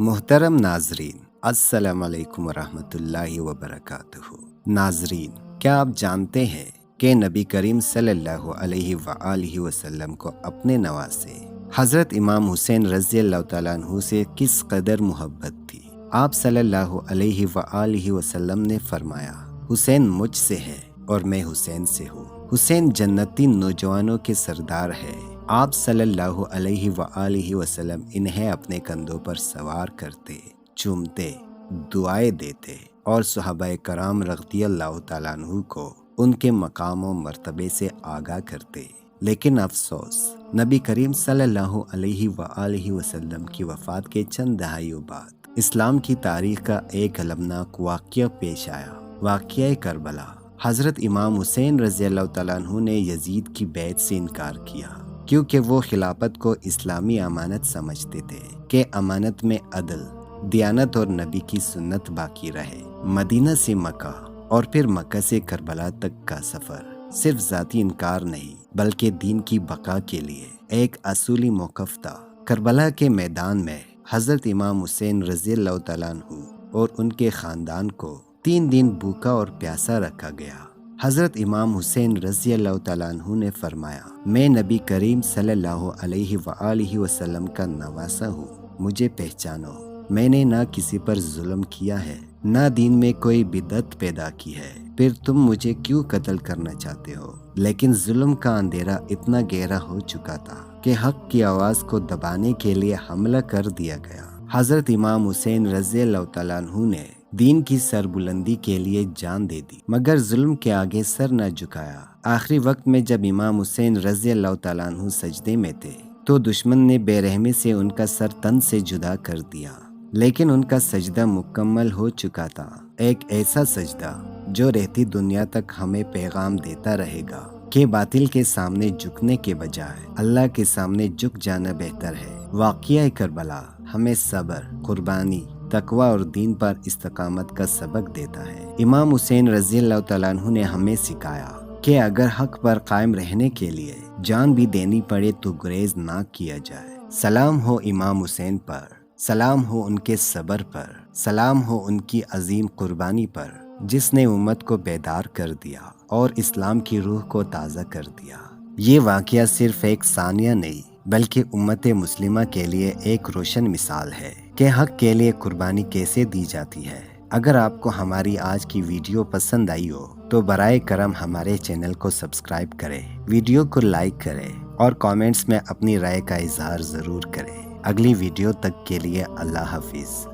محترم ناظرین، السلام علیکم ورحمۃ وبرکاتہ۔ ناظرین، کیا آپ جانتے ہیں کہ نبی کریم صلی اللہ علیہ وآلہ وسلم کو اپنے نواسے حضرت امام حسین رضی اللہ تعالیٰ عنہ سے کس قدر محبت تھی؟ آپ صلی اللہ علیہ وآلہ وسلم نے فرمایا، حسین مجھ سے ہے اور میں حسین سے ہوں۔ حسین جنتی نوجوانوں کے سردار ہے۔ آپ صلی اللہ علیہ وآلہ وسلم انہیں اپنے کندھوں پر سوار کرتے، چومتے، دعائیں دیتے اور صحابہ کرام رضی اللہ تعالیٰ عنہ کو ان کے مقام و مرتبے سے آگاہ کرتے۔ لیکن افسوس، نبی کریم صلی اللہ علیہ وآلہ وسلم کی وفات کے چند دہائیوں بعد اسلام کی تاریخ کا ایک المناک واقعہ پیش آیا، واقعہ کربلا۔ حضرت امام حسین رضی اللہ تعالیٰ عنہ نے یزید کی بیعت سے انکار کیا، کیونکہ وہ خلافت کو اسلامی امانت سمجھتے تھے کہ امانت میں عدل، دیانت اور نبی کی سنت باقی رہے۔ مدینہ سے مکہ اور پھر مکہ سے کربلا تک کا سفر صرف ذاتی انکار نہیں بلکہ دین کی بقا کے لیے ایک اصولی موقف تھا۔ کربلا کے میدان میں حضرت امام حسین رضی اللہ تعالیٰ عنہ اور ان کے خاندان کو 3 دن بھوکا اور پیاسا رکھا گیا۔ حضرت امام حسین رضی اللہ تعالیٰ عنہ نے فرمایا، میں نبی کریم صلی اللہ علیہ وآلہ وسلم کا نواسا ہوں، مجھے پہچانو۔ میں نے نہ کسی پر ظلم کیا ہے، نہ دین میں کوئی بدعت پیدا کی ہے، پھر تم مجھے کیوں قتل کرنا چاہتے ہو؟ لیکن ظلم کا اندھیرا اتنا گہرا ہو چکا تھا کہ حق کی آواز کو دبانے کے لیے حملہ کر دیا گیا۔ حضرت امام حسین رضی اللہ تعالیٰ عنہ نے دین کی سربلندی کے لیے جان دے دی، مگر ظلم کے آگے سر نہ جھکایا۔ آخری وقت میں جب امام حسین رضی اللہ تعالیٰ عنہ سجدے میں تھے تو دشمن نے بے رحمی سے ان کا سر تن سے جدا کر دیا، لیکن ان کا سجدہ مکمل ہو چکا تھا، ایک ایسا سجدہ جو رہتی دنیا تک ہمیں پیغام دیتا رہے گا کہ باطل کے سامنے جھکنے کے بجائے اللہ کے سامنے جھک جانا بہتر ہے۔ واقعہ کربلا ہمیں صبر، قربانی، تقوی اور دین پر استقامت کا سبق دیتا ہے۔ امام حسین رضی اللہ تعالیٰ عنہ نے ہمیں سکھایا کہ اگر حق پر قائم رہنے کے لیے جان بھی دینی پڑے تو گریز نہ کیا جائے۔ سلام ہو امام حسین پر، سلام ہو ان کے صبر پر، سلام ہو ان کی عظیم قربانی پر، جس نے امت کو بیدار کر دیا اور اسلام کی روح کو تازہ کر دیا۔ یہ واقعہ صرف ایک ثانیہ نہیں بلکہ امت مسلمہ کے لیے ایک روشن مثال ہے کہ حق کے لیے قربانی کیسے دی جاتی ہے۔ اگر آپ کو ہماری آج کی ویڈیو پسند آئی ہو تو برائے کرم ہمارے چینل کو سبسکرائب کریں، ویڈیو کو لائک کریں اور کامنٹس میں اپنی رائے کا اظہار ضرور کریں۔ اگلی ویڈیو تک کے لیے اللہ حافظ۔